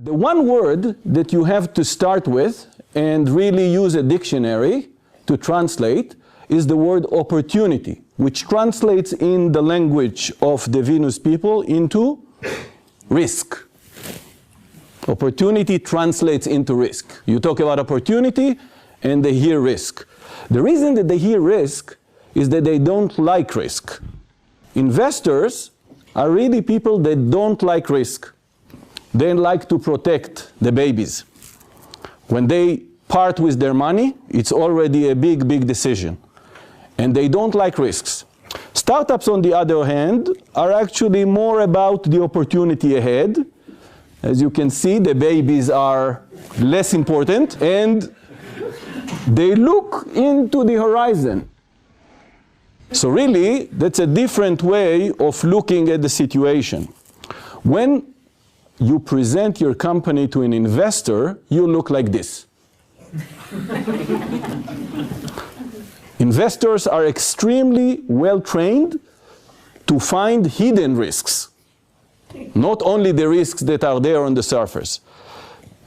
The one word that you have to start with and really use a dictionary to translate is the word opportunity, which translates in the language of the Venus people into risk. Opportunity translates into risk. You talk about opportunity and they hear risk. The reason that they hear risk is that they don't like risk. Investors are really people that don't like risk. They like to protect the babies. When they part with their money, it's already a big, big decision. And they don't like risks. Startups, on the other hand, are actually more about the opportunity ahead. As you can see, the babies are less important, and they look into the horizon. So really, that's a different way of looking at the situation. When you present your company to an investor, you look like this. Investors are extremely well trained to find hidden risks, not only the risks that are there on the surface.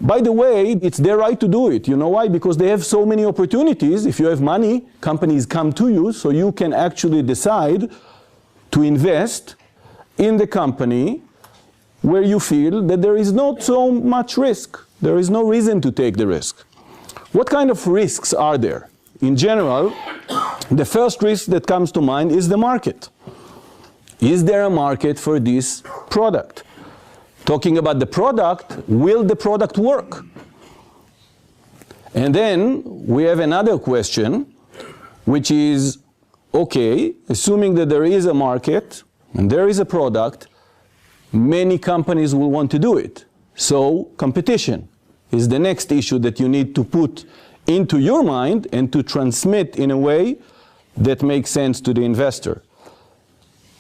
By the way, it's their right to do it. You know why? Because they have so many opportunities. If you have money, companies come to you, so you can actually decide to invest in the company where you feel that there is not so much risk. There is no reason to take the risk. What kind of risks are there? In general, the first risk that comes to mind is the market. Is there a market for this product? Talking about the product, will the product work? And then we have another question, which is, okay, assuming that there is a market and there is a product, many companies will want to do it. So competition is the next issue that you need to put into your mind and to transmit in a way that makes sense to the investor.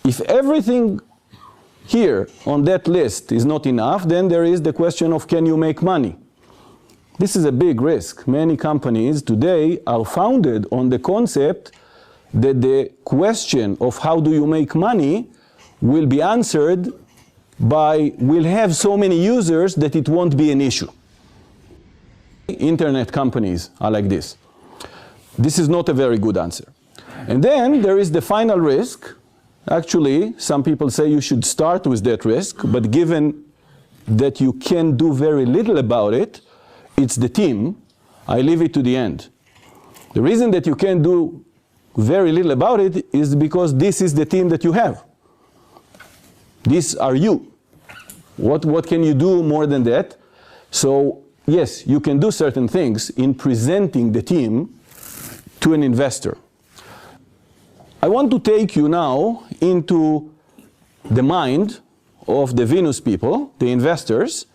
If everything here on that list is not enough, then there is the question of, can you make money? This is a big risk. Many companies today are founded on the concept that the question of how do you make money will be answered by, we'll have so many users that it won't be an issue. Internet companies are like this. This is not a very good answer. And then there is the final risk. Actually, some people say you should start with that risk, but given that you can do very little about it, it's the team. I leave it to the end. The reason that you can do very little about it is because this is the team that you have. These are you. What can you do more than that? So yes, you can do certain things in presenting the team to an investor. I want to take you now into the mind of the Venus people, the investors,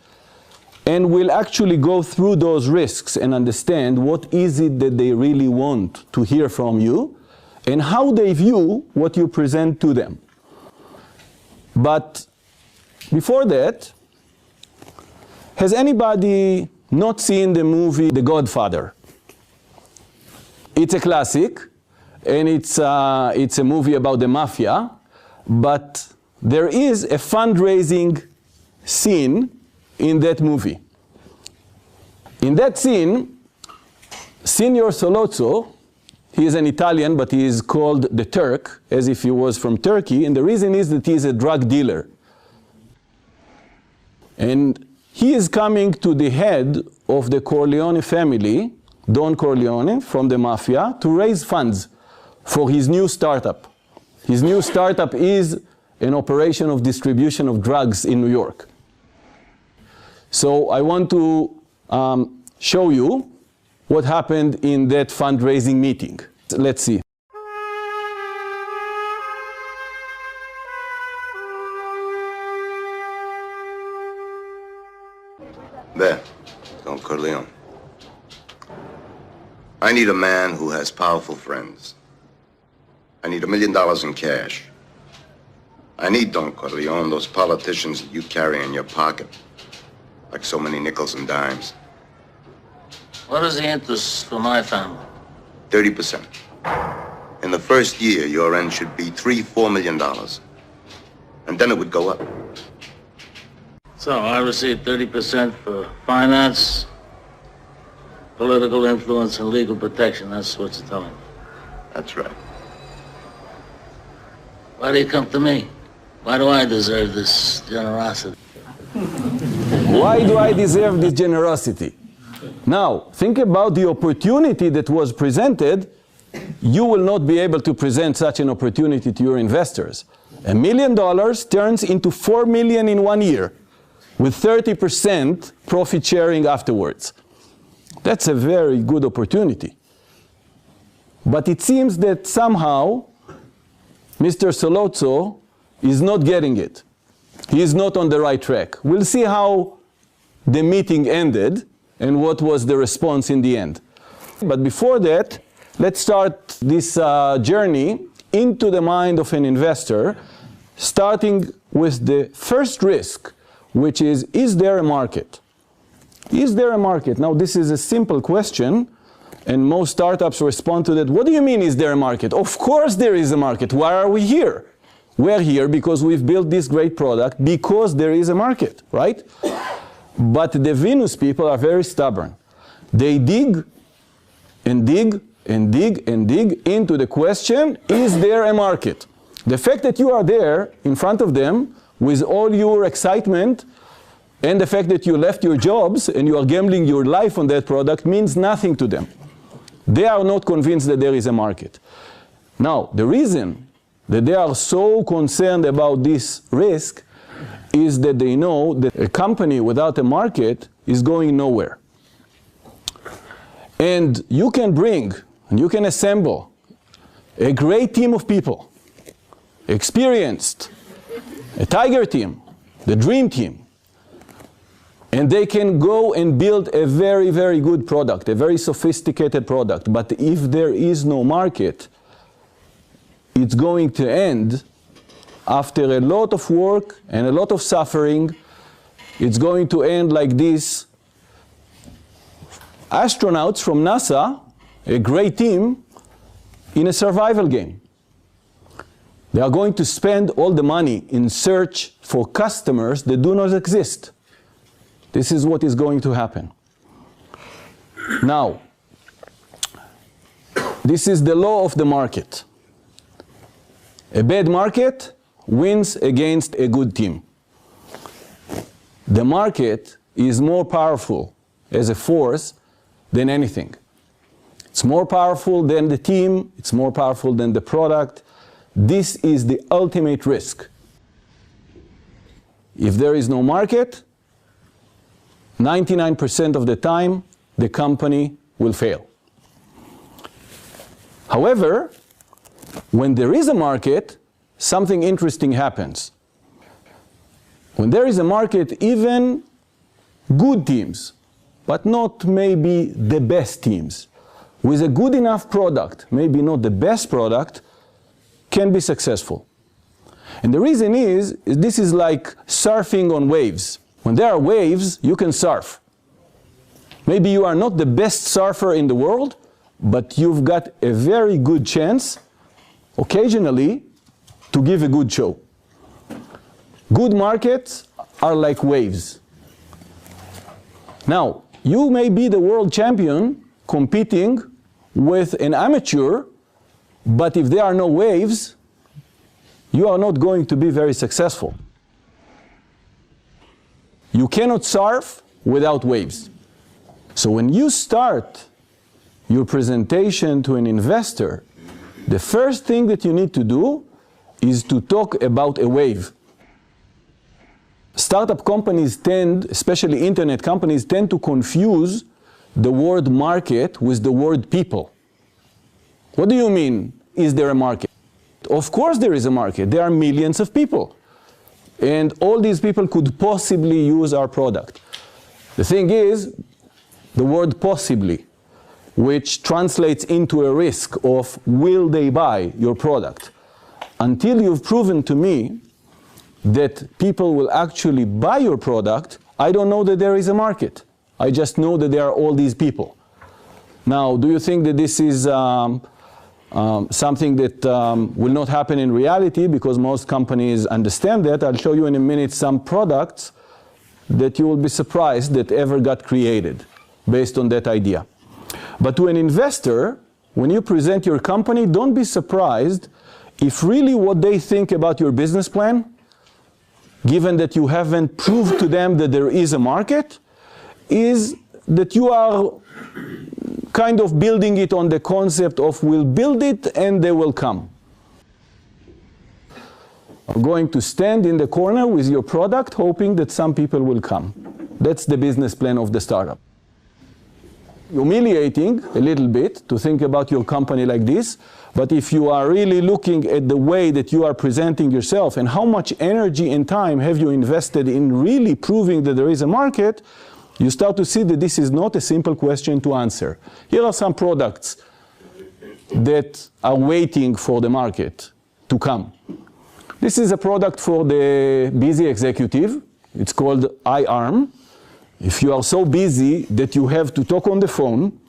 and we'll actually go through those risks and understand what is it that they really want to hear from you and how they view what you present to them. But before that, has anybody not seen the movie The Godfather? It's a classic, and it's a movie about the mafia, but there is a fundraising scene in that movie. In that scene, Signor Solozzo, he is an Italian, but he is called the Turk, as if he was from Turkey, and the reason is that he is a drug dealer. And he is coming to the head of the Corleone family, Don Corleone, from the mafia, to raise funds for his new startup. His new startup is an operation of distribution of drugs in New York. So I want to show you what happened in that fundraising meeting. Let's see. There, Don Corleone. I need a man who has powerful friends. I need $1 million in cash. I need, Don Corleone, those politicians that you carry in your pocket, like so many nickels and dimes. What is the interest for my family? 30%. In the first year, your end should be $3-4 million. And then it would go up. So I received 30% for finance, political influence, and legal protection. That's what you're telling me. That's right. Why do you come to me? Why do I deserve this generosity? Why do I deserve this generosity? Now, think about the opportunity that was presented. You will not be able to present such an opportunity to your investors. $1 million turns into $4 million in 1 year, with 30% profit sharing afterwards. That's a very good opportunity. But it seems that somehow Mr. Solozzo is not getting it. He is not on the right track. We'll see how the meeting ended and what was the response in the end. But before that, let's start this journey into the mind of an investor, starting with the first risk, which is there a market? Is there a market? Now, this is a simple question, and most startups respond to that. What do you mean, is there a market? Of course there is a market. Why are we here? We're here because we've built this great product, because there is a market, right? But the Venus people are very stubborn. They dig and dig and dig and dig into the question, is there a market? The fact that you are there in front of them with all your excitement and the fact that you left your jobs and you are gambling your life on that product means nothing to them. They are not convinced that there is a market. Now, the reason that they are so concerned about this risk is that they know that a company without a market is going nowhere. And you can bring, and you can assemble a great team of people, experienced, a tiger team, the dream team, and they can go and build a very, very good product, a very sophisticated product. But if there is no market, it's going to end after a lot of work and a lot of suffering. It's going to end like this. Astronauts from NASA, a great team, in a survival game. They are going to spend all the money in search for customers that do not exist. This is what is going to happen. Now, this is the law of the market. A bad market wins against a good team. The market is more powerful as a force than anything. It's more powerful than the team, it's more powerful than the product. This is the ultimate risk. If there is no market, 99% of the time, the company will fail. However, when there is a market, something interesting happens. When there is a market, even good teams, but not maybe the best teams, with a good enough product, maybe not the best product, can be successful. And the reason is this is like surfing on waves. When there are waves, you can surf. Maybe you are not the best surfer in the world, but you've got a very good chance, occasionally, to give a good show. Good markets are like waves. Now, you may be the world champion competing with an amateur, but if there are no waves, you are not going to be very successful. You cannot surf without waves. So when you start your presentation to an investor, the first thing that you need to do is to talk about a wave. Startup companies tend, especially internet companies, tend to confuse the word market with the word people. What do you mean, is there a market? Of course there is a market. There are millions of people. And all these people could possibly use our product. The thing is, the word possibly, which translates into a risk of will they buy your product. Until you've proven to me that people will actually buy your product, I don't know that there is a market. I just know that there are all these people. Now, do you think that this is something that will not happen in reality, because most companies understand that? I'll show you in a minute some products that you will be surprised that ever got created based on that idea. But to an investor, when you present your company, don't be surprised if really what they think about your business plan, given that you haven't proved to them that there is a market, is that you are kind of building it on the concept of we'll build it and they will come. Are going to stand in the corner with your product hoping that some people will come. That's the business plan of the startup. Humiliating a little bit to think about your company like this, but if you are really looking at the way that you are presenting yourself and how much energy and time have you invested in really proving that there is a market, you start to see that this is not a simple question to answer. Here are some products that are waiting for the market to come. This is a product for the busy executive. It's called iArm. If you are so busy that you have to talk on the phone,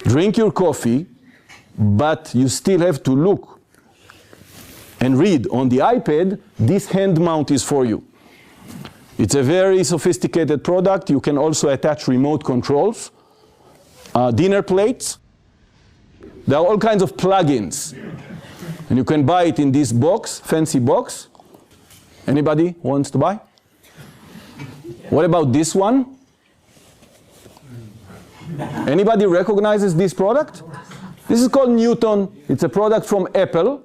drink your coffee, but you still have to look and read on the iPad, this hand mount is for you. It's a very sophisticated product. You can also attach remote controls, dinner plates. There are all kinds of plugins. And you can buy it in this box, fancy box. Anybody wants to buy? What about this one? Anybody recognizes this product? This is called Newton. It's a product from Apple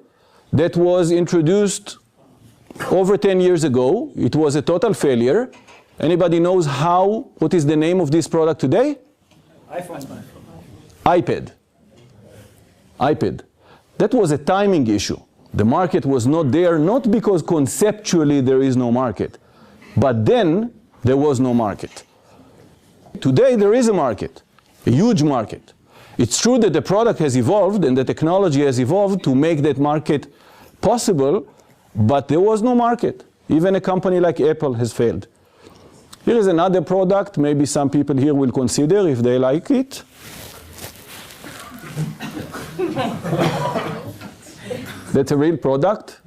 that was introduced over 10 years ago. It was a total failure. Anybody knows what is the name of this product today? iPhone. iPad. iPad. That was a timing issue. The market was not there, not because conceptually there is no market, but then there was no market. Today there is a market, a huge market. It's true that the product has evolved and the technology has evolved to make that market possible, but there was no market. Even a company like Apple has failed. Here is another product, maybe some people here will consider if they like it. That's a real product.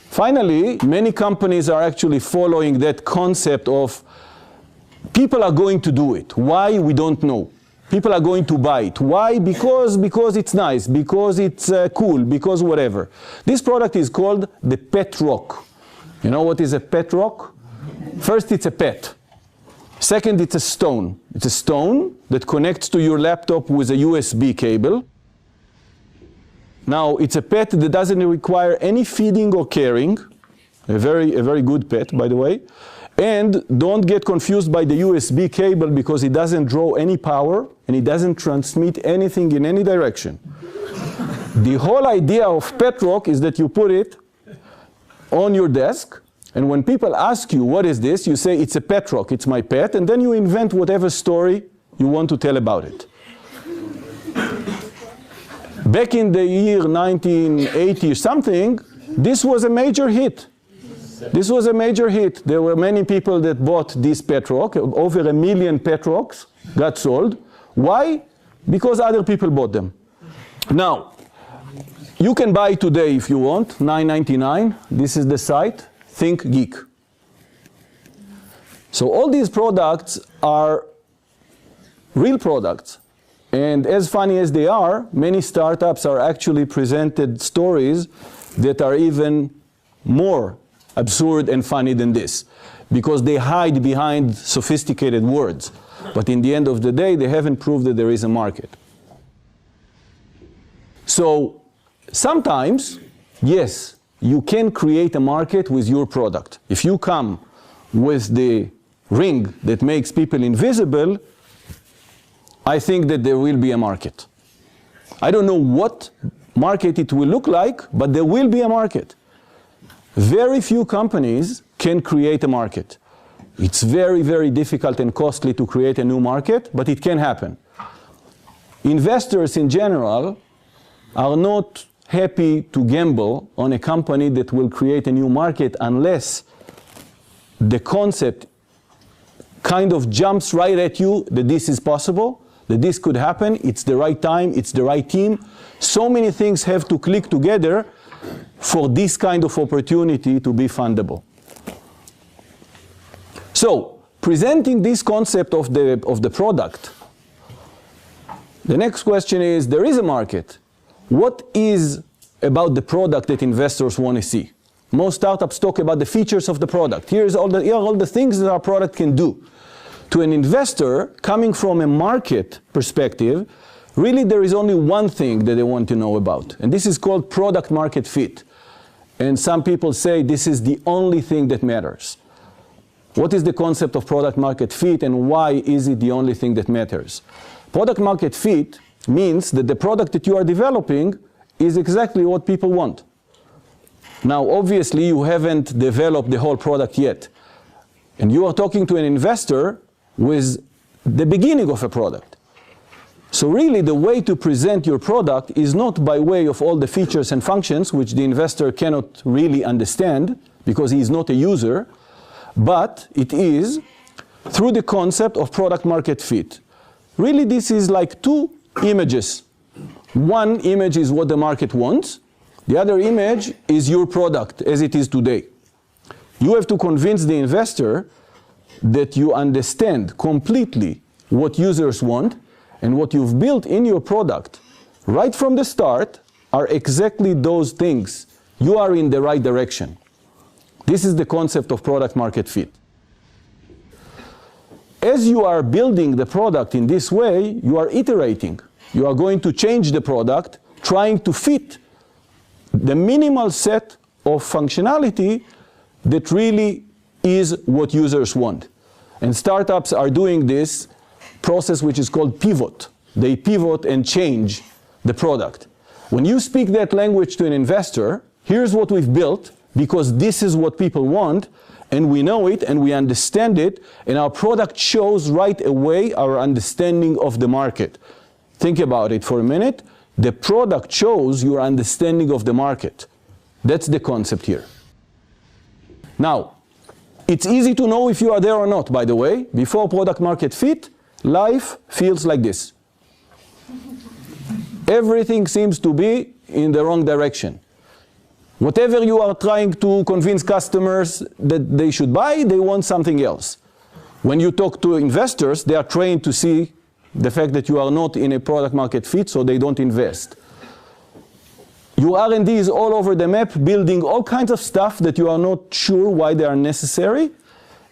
Finally, many companies are actually following that concept of people are going to do it. Why? We don't know. People are going to buy it. Why? Because it's nice, because it's cool, because whatever. This product is called the Pet Rock. You know what is a pet rock? First, it's a pet. Second, it's a stone. It's a stone that connects to your laptop with a USB cable. Now, it's a pet that doesn't require any feeding or caring. A very good pet, by the way. And don't get confused by the USB cable because it doesn't draw any power and it doesn't transmit anything in any direction. The whole idea of Pet Rock is that you put it on your desk, and when people ask you, what is this? You say, it's a pet rock, it's my pet, and then you invent whatever story you want to tell about it. Back in the year 1980 something, this was a major hit. This was a major hit. There were many people that bought this pet rock. Over 1 million pet rocks got sold. Why? Because other people bought them. Now, you can buy today if you want, $9.99. This is the site, Think Geek. So all these products are real products. And as funny as they are, many startups are actually presented stories that are even more absurd and funny than this, because they hide behind sophisticated words. But in the end of the day, they haven't proved that there is a market. So sometimes, yes, you can create a market with your product. If you come with the ring that makes people invisible, I think that there will be a market. I don't know what market it will look like, but there will be a market. Very few companies can create a market. It's very difficult and costly to create a new market, but it can happen. Investors in general are not happy to gamble on a company that will create a new market unless the concept kind of jumps right at you that this is possible, that this could happen, it's the right time, it's the right team. So many things have to click together for this kind of opportunity to be fundable. So, presenting this concept of the product, the next question is, there is a market. What is about the product that investors want to see? Most startups talk about the features of the product. Here are all the things that our product can do. To an investor, coming from a market perspective, really there is only one thing that they want to know about, and this is called product market fit. And some people say this is the only thing that matters. What is the concept of product market fit, and why is it the only thing that matters? Product market fit means that the product that you are developing is exactly what people want. Now, obviously, you haven't developed the whole product yet. And you are talking to an investor with the beginning of a product. So really, the way to present your product is not by way of all the features and functions, which the investor cannot really understand because he is not a user, but it is through the concept of product market fit. Really, this is like two images. One image is what the market wants. The other image is your product as it is today. You have to convince the investor that you understand completely what users want, and what you've built in your product right from the start are exactly those things. You are in the right direction. This is the concept of product market fit. As you are building the product in this way, you are iterating. You are going to change the product, trying to fit the minimal set of functionality that really is what users want. And startups are doing this process which is called pivot. They pivot and change the product. When you speak that language to an investor, here's what we've built because this is what people want, and we know it and we understand it, and our product shows right away our understanding of the market. Think about it for a minute. The product shows your understanding of the market. That's the concept here. Now, it's easy to know if you are there or not, by the way. Before product market fit, life feels like this. Everything seems to be in the wrong direction. Whatever you are trying to convince customers that they should buy, they want something else. When you talk to investors, they are trained to see the fact that you are not in a product market fit, so they don't invest. Your R&D is all over the map, building all kinds of stuff that you are not sure why they are necessary,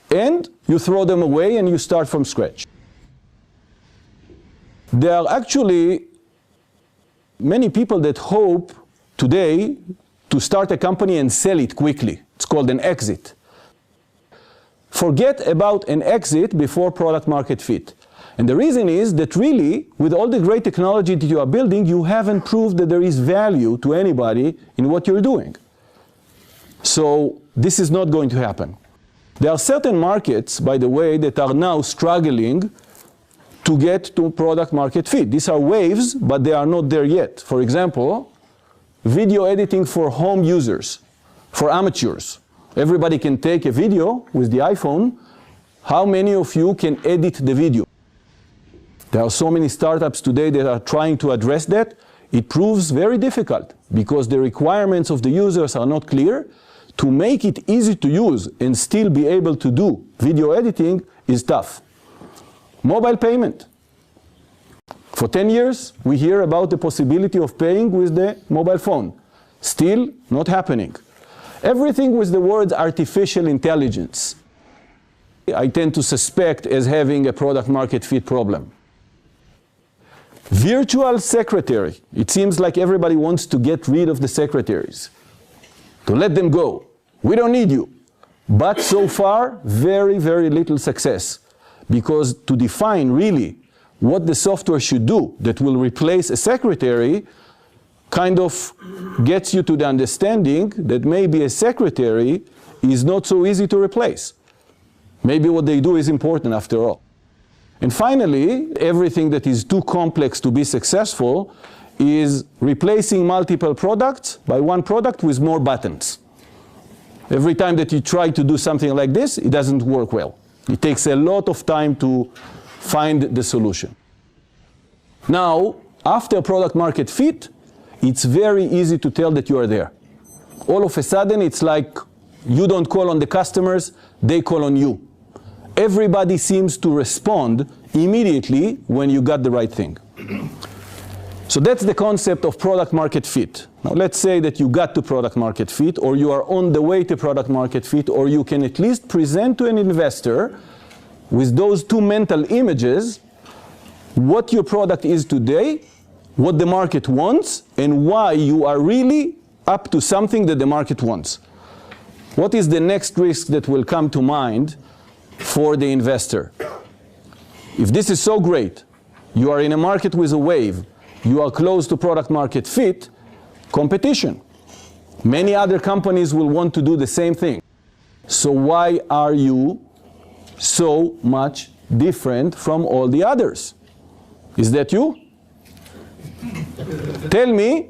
and you throw them away and you start from scratch. There are actually many people that hope today to start a company and sell it quickly. It's called an exit. Forget about an exit before product market fit. And the reason is that really, with all the great technology that you are building, you haven't proved that there is value to anybody in what you're doing. So this is not going to happen. There are certain markets, by the way, that are now struggling to get to product market fit. These are waves, but they are not there yet. For example, video editing for home users, for amateurs. Everybody can take a video with the iPhone. How many of you can edit the video? There are so many startups today that are trying to address that. It proves very difficult because the requirements of the users are not clear. To make it easy to use and still be able to do video editing is tough. Mobile payment. For 10 years, we hear about the possibility of paying with the mobile phone. Still not happening. Everything with the word artificial intelligence, I tend to suspect as having a product market fit problem. Virtual secretary. It seems like everybody wants to get rid of the secretaries, to let them go. We don't need you. But so far, very, very little success. Because to define really what the software should do that will replace a secretary kind of gets you to the understanding that maybe a secretary is not so easy to replace. Maybe what they do is important after all. And finally, everything that is too complex to be successful is replacing multiple products by one product with more buttons. Every time that you try to do something like this, it doesn't work well. It takes a lot of time to find the solution. Now, after product market fit, it's very easy to tell that you are there. All of a sudden, it's like you don't call on the customers, they call on you. everybody seems to respond immediately when you got the right thing. So that's the concept of product market fit. Now let's say that you got to product market fit, or you are on the way to product market fit, or you can at least present to an investor with those two mental images what your product is today, what the market wants, and why you are really up to something that the market wants. What is the next risk that will come to mind for the investor? If this is so great, you are in a market with a wave, you are close to product market fit, competition. Many other companies will want to do the same thing. So why are you so much different from all the others? Is that you? Tell me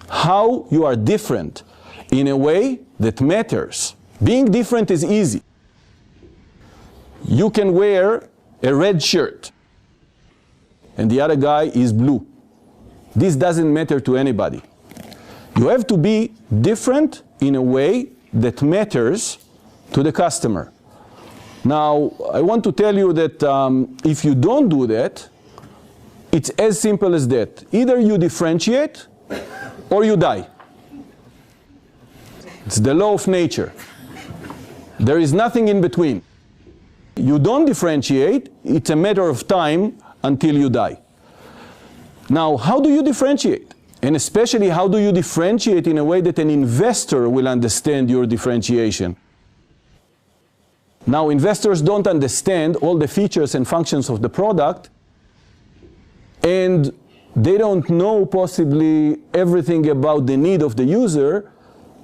how you are different in a way that matters. Being different is easy. You can wear a red shirt and the other guy is blue. This doesn't matter to anybody. You have to be different in a way that matters to the customer. Now, I want to tell you that if you don't do that, it's as simple as that. Either you differentiate or you die. It's the law of nature. There is nothing in between. You don't differentiate, it's a matter of time until you die. Now, how do you differentiate? And especially, how do you differentiate in a way that an investor will understand your differentiation? Now, investors don't understand all the features and functions of the product, and they don't know possibly everything about the need of the user.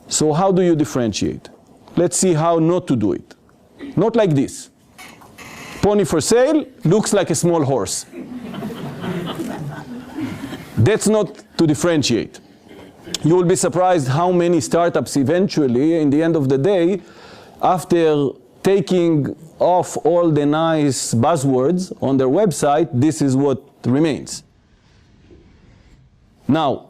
So how do you differentiate? Let's see how not to do it. Not like this. Pony for sale looks like a small horse. That's not to differentiate. You will be surprised how many startups eventually, in the end of the day, after taking off all the nice buzzwords on their website, this is what remains. Now,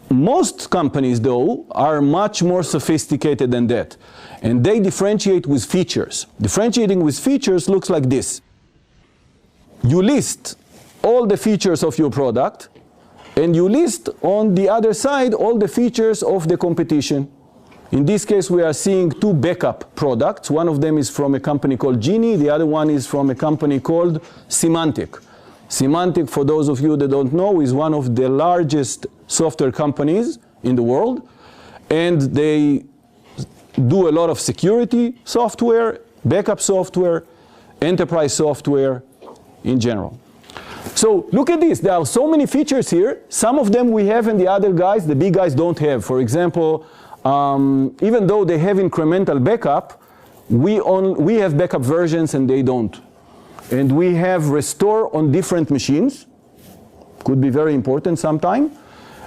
most companies, though, are much more sophisticated than that. And they differentiate with features. Differentiating with features looks like this. You list all the features of your product, and you list on the other side all the features of the competition. In this case, we are seeing two backup products. One of them is from a company called Genie. The other one is from a company called Symantec. Symantec, for those of you that don't know, is one of the largest software companies in the world. And they do a lot of security software, backup software, enterprise software in general. So look at this. There are so many features here. Some of them we have and the other guys, the big guys, don't have. For example, even though they have incremental backup, we have backup versions and they don't. And we have restore on different machines. Could be very important sometime.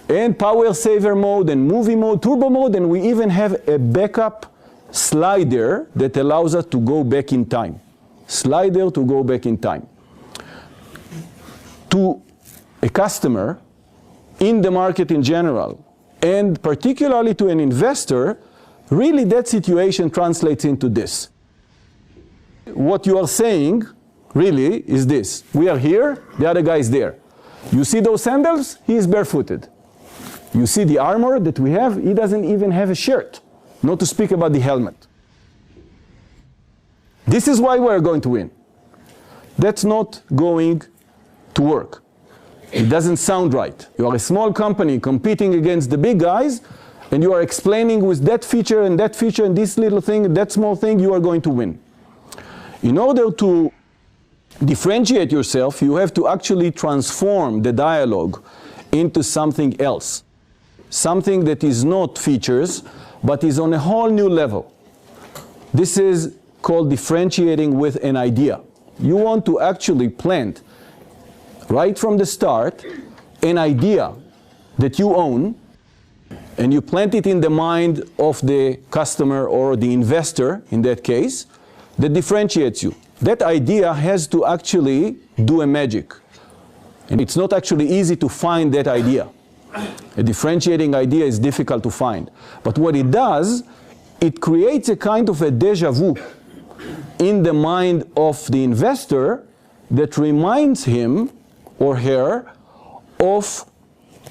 And power saver mode and movie mode, turbo mode, and we even have a backup slider that allows us to go back in time. Slider to go back in time. To a customer in the market in general, and particularly to an investor, really that situation translates into this. What you are saying really is this. We are here, the other guy is there. You see those sandals? He is barefooted. You see the armor that we have? He doesn't even have a shirt, not to speak about the helmet. This is why we're going to win. That's not going to work. It doesn't sound right. You are a small company competing against the big guys, and you are explaining with that feature and this little thing and that small thing, you are going to win. In order to differentiate yourself, you have to actually transform the dialogue into something else. Something that is not features, but is on a whole new level. This is called differentiating with an idea. You want to actually plant, right from the start, an idea that you own, and you plant it in the mind of the customer or the investor, in that case, that differentiates you. That idea has to actually do a magic. And it's not actually easy to find that idea. A differentiating idea is difficult to find. But what it does, it creates a kind of a déjà vu. in the mind of the investor that reminds him or her of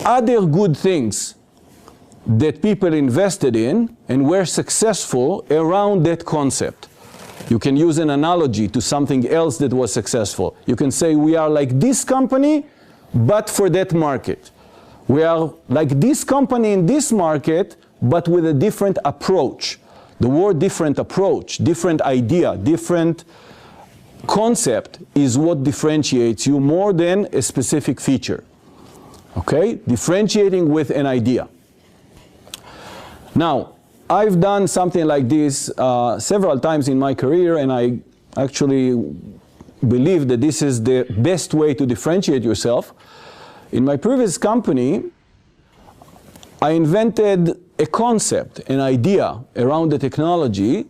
other good things that people invested in and were successful around that concept. You can use an analogy to something else that was successful. You can say we are like this company, but for that market. We are like this company in this market, but with a different approach. The word different approach, different idea, different concept is what differentiates you more than a specific feature. Okay? Differentiating with an idea. Now, I've done something like this several times in my career, and I actually believe that this is the best way to differentiate yourself. In my previous company, I invented a concept, an idea around the technology,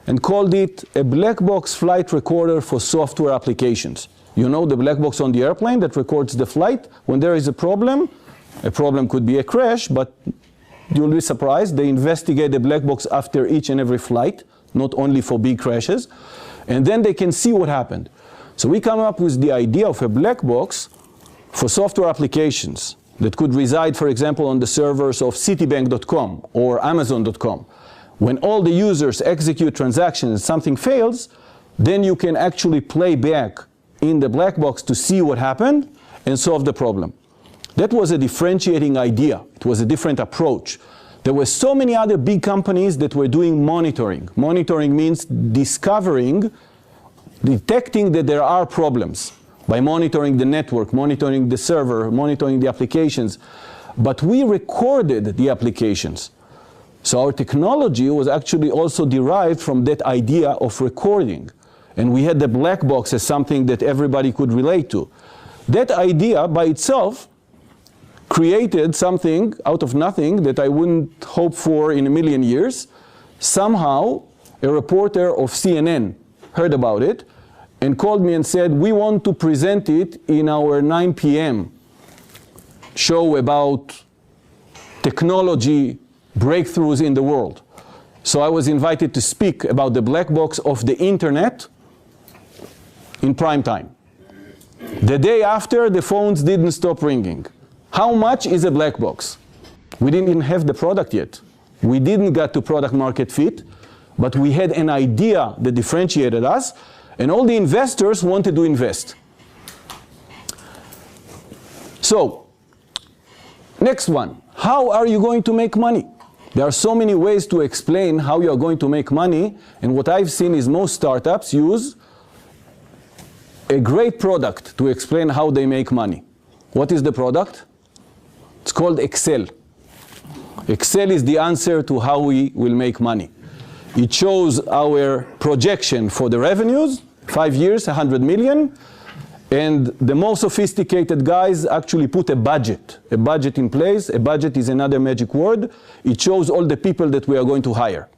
and called it a black box flight recorder for software applications. You know the black box on the airplane that records the flight? When there is a problem could be a crash, but you'll be surprised, they investigate the black box after each and every flight, not only for big crashes, and then they can see what happened. So we come up with the idea of a black box for software applications that could reside, for example, on the servers of Citibank.com or Amazon.com. When all the users execute transactions and something fails, then you can actually play back in the black box to see what happened and solve the problem. That was a differentiating idea. It was a different approach. There were so many other big companies that were doing monitoring. Monitoring means detecting that there are problems by monitoring the network, monitoring the server, monitoring the applications. But we recorded the applications. So our technology was actually also derived from that idea of recording. And we had the black box as something that everybody could relate to. That idea by itself created something out of nothing that I wouldn't hope for in a million years. Somehow, a reporter of CNN heard about it and called me and said, we want to present it in our 9 p.m. show about technology breakthroughs in the world. So I was invited to speak about the black box of the internet in prime time. The day after, the phones didn't stop ringing. How much is a black box? We didn't even have the product yet. We didn't get to product market fit, but we had an idea that differentiated us, and all the investors wanted to invest. So, next one. How are you going to make money? There are so many ways to explain how you are going to make money, and what I've seen is most startups use a great product to explain how they make money. What is the product? It's called Excel. Excel is the answer to how we will make money. It shows our projection for the revenues, 5 years, 100 million, and the more sophisticated guys actually put a budget in place. A budget is another magic word. It shows all the people that we are going to hire.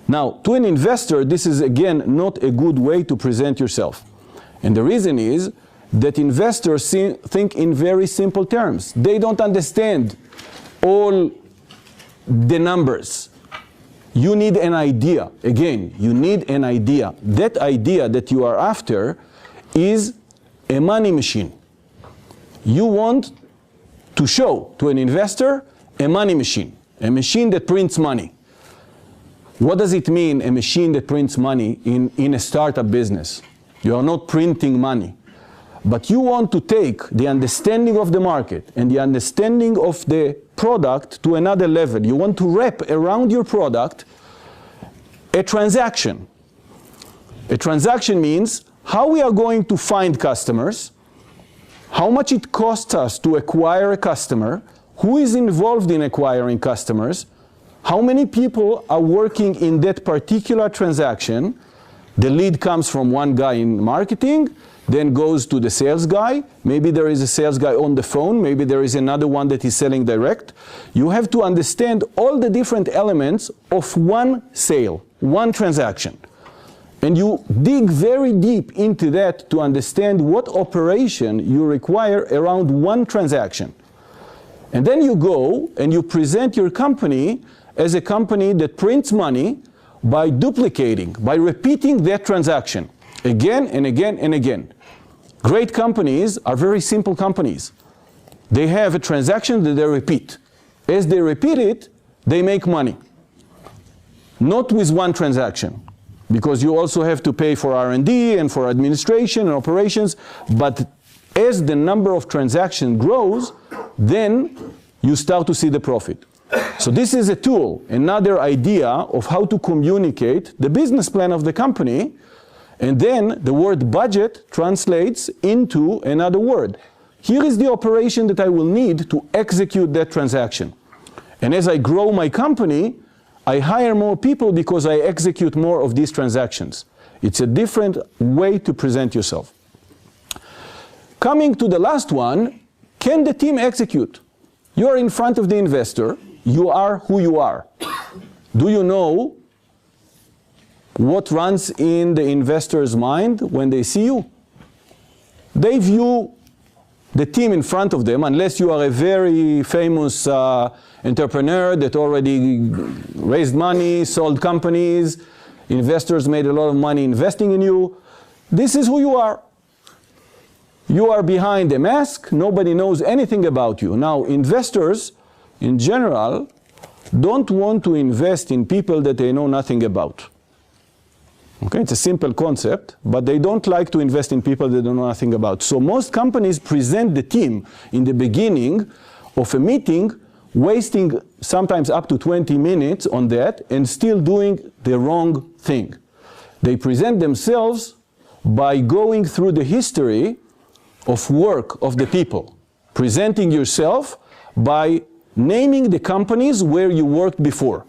Now, to an investor, this is again not a good way to present yourself. And the reason is that investors think in very simple terms. They don't understand all the numbers. You need an idea. Again, you need an idea. That idea that you are after is a money machine. You want to show to an investor a money machine, a machine that prints money. What does it mean, a machine that prints money in a startup business? You are not printing money. But you want to take the understanding of the market and the understanding of the product to another level. You want to wrap around your product a transaction. A transaction means how we are going to find customers, how much it costs us to acquire a customer, who is involved in acquiring customers, how many people are working in that particular transaction. The lead comes from one guy in marketing, then goes to the sales guy. Maybe there is a sales guy on the phone. Maybe there is another one that is selling direct. You have to understand all the different elements of one sale, one transaction. And you dig very deep into that to understand what operation you require around one transaction. And then you go and you present your company as a company that prints money by duplicating, by repeating that transaction again and again and again. Great companies are very simple companies. They have a transaction that they repeat. As they repeat it, they make money. Not with one transaction, because you also have to pay for R&D and for administration and operations, but as the number of transactions grows, then you start to see the profit. So this is a tool, another idea of how to communicate the business plan of the company, and then the word budget translates into another word. Here is the operation that I will need to execute that transaction. And as I grow my company, I hire more people because I execute more of these transactions. It's a different way to present yourself. Coming to the last one, can the team execute? You are in front of the investor. You are who you are. Do you know what runs in the investor's mind when they see you? They view the team in front of them, unless you are a very famous entrepreneur that already raised money, sold companies, investors made a lot of money investing in you. This is who you are. You are behind a mask. Nobody knows anything about you. Now, investors, in general, don't want to invest in people that they know nothing about. Okay, it's a simple concept, but they don't like to invest in people they don't know nothing about. So most companies present the team in the beginning of a meeting, wasting sometimes up to 20 minutes on that and still doing the wrong thing. They present themselves by going through the history of work of the people. Presenting yourself by naming the companies where you worked before.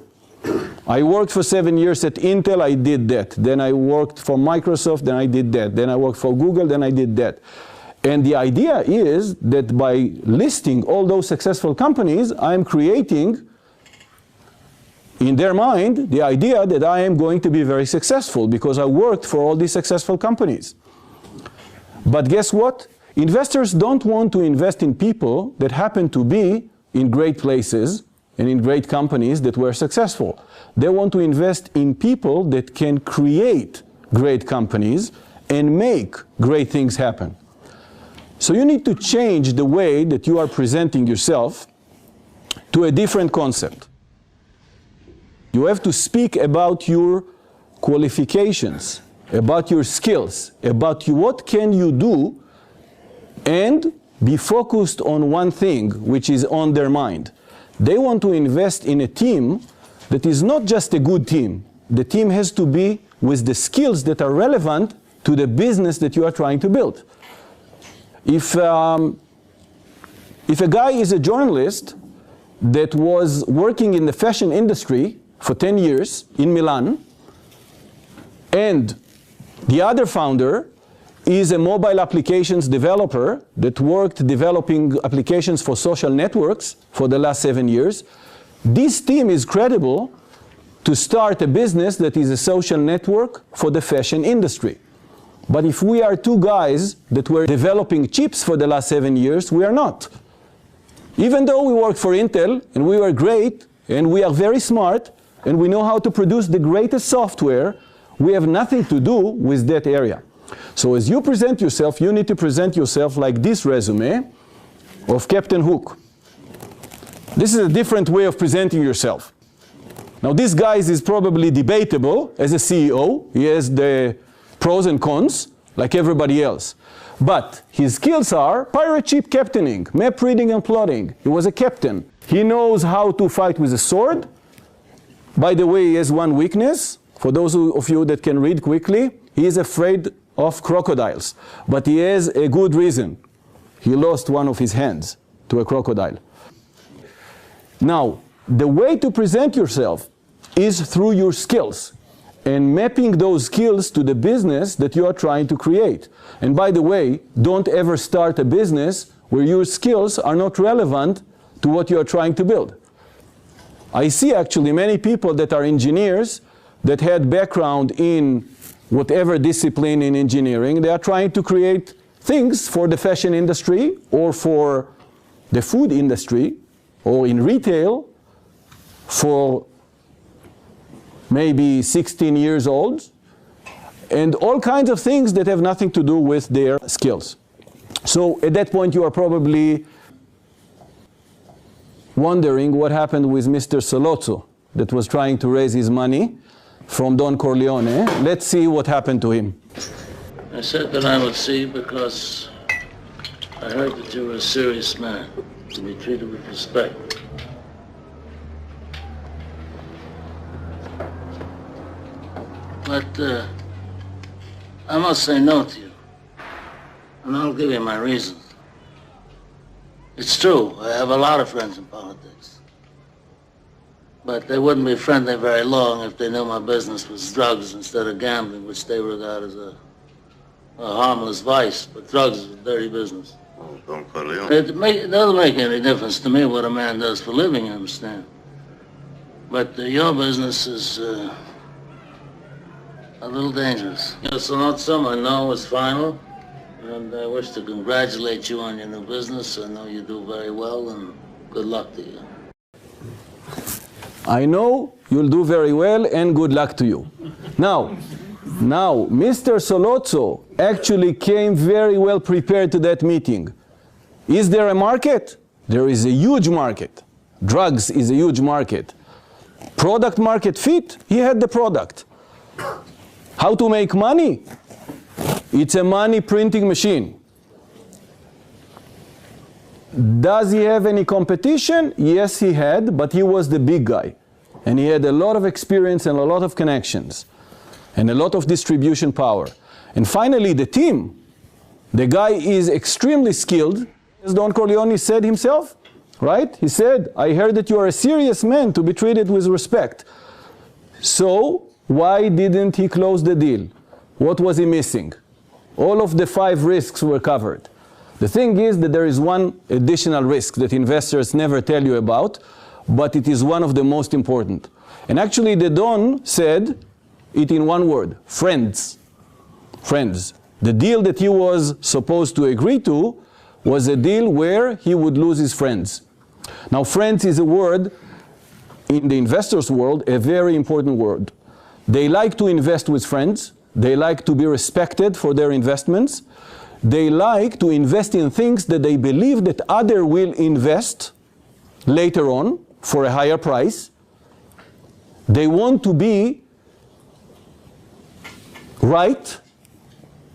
I worked for 7 years at Intel, I did that. Then I worked for Microsoft, then I did that. Then I worked for Google, then I did that. And the idea is that by listing all those successful companies, I'm creating, in their mind, the idea that I am going to be very successful because I worked for all these successful companies. But guess what? Investors don't want to invest in people that happen to be in great places and in great companies that were successful. They want to invest in people that can create great companies and make great things happen. So you need to change the way that you are presenting yourself to a different concept. You have to speak about your qualifications, about your skills, about what can you do, and be focused on one thing, which is on their mind. They want to invest in a team that is not just a good team. The team has to be with the skills that are relevant to the business that you are trying to build. If a guy is a journalist that was working in the fashion industry for 10 years in Milan, and the other founder is a mobile applications developer that worked developing applications for social networks for the last 7 years, this team is credible to start a business that is a social network for the fashion industry. But if we are two guys that were developing chips for the last 7 years, we are not. Even though we worked for Intel and we were great and we are very smart and we know how to produce the greatest software, we have nothing to do with that area. So as you present yourself, you need to present yourself like this resume of Captain Hook. This is a different way of presenting yourself. Now this guy is probably debatable as a CEO. He has the pros and cons like everybody else. But his skills are pirate ship captaining, map reading and plotting. He was a captain. He knows how to fight with a sword. By the way, he has one weakness. For those of you that can read quickly, he is afraid of crocodiles. But he has a good reason. He lost one of his hands to a crocodile. Now, the way to present yourself is through your skills and mapping those skills to the business that you are trying to create. And by the way, don't ever start a business where your skills are not relevant to what you are trying to build. I see actually many people that are engineers that had background in whatever discipline in engineering. They are trying to create things for the fashion industry or for the food industry or in retail for maybe 16 years old, and all kinds of things that have nothing to do with their skills. So at that point you are probably wondering what happened with Mr. Sollozzo that was trying to raise his money from Don Corleone. Let's see what happened to him. I said that I would see because I heard that you were a serious man, to be treated with respect. But I must say no to you, and I'll give you my reasons. It's true, I have a lot of friends in politics, but they wouldn't be friendly very long if they knew my business was drugs instead of gambling, which they regard as a harmless vice, but drugs is a dirty business. Oh, Don Corleone. It doesn't make any difference to me what a man does for a living, you understand? But your business is a little dangerous. So not some I know is final, and I wish to congratulate you on your new business. I know you do very well, and good luck to you. I know you'll do very well, and good luck to you. Now, Mr. Sollozzo actually came very well prepared to that meeting. Is there a market? There is a huge market. Drugs is a huge market. Product market fit? He had the product. How to make money? It's a money printing machine. Does he have any competition? Yes, he had, but he was the big guy. And he had a lot of experience and a lot of connections and a lot of distribution power. And finally, the team. The guy is extremely skilled, as Don Corleone said himself, right? He said, I heard that you are a serious man to be treated with respect. So, why didn't he close the deal? What was he missing? All of the 5 risks were covered. The thing is that there is one additional risk that investors never tell you about, but it is one of the most important. And actually the Don said it in one word: friends. Friends. The deal that he was supposed to agree to was a deal where he would lose his friends. Now, friends is a word in the investors' world, a very important word. They like to invest with friends. They like to be respected for their investments. They like to invest in things that they believe that others will invest later on for a higher price. They want to be right,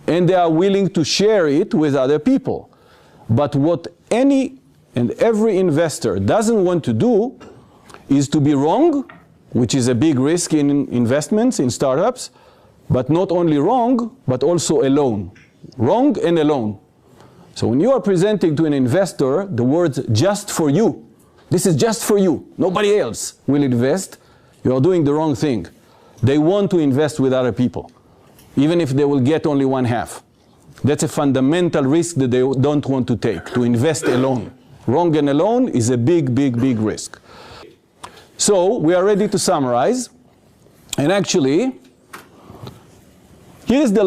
and they are willing to share it with other people. But what any and every investor doesn't want to do is to be wrong, which is a big risk in investments, in startups, but not only wrong, but also alone. Wrong and alone. So when you are presenting to an investor the words "just for you," this is just for you, nobody else will invest, you are doing the wrong thing. They want to invest with other people, even if they will get only 1/2. That's a fundamental risk that they don't want to take, to invest alone. Wrong and alone is a big, big, big risk. So we are ready to summarize. And actually, here's the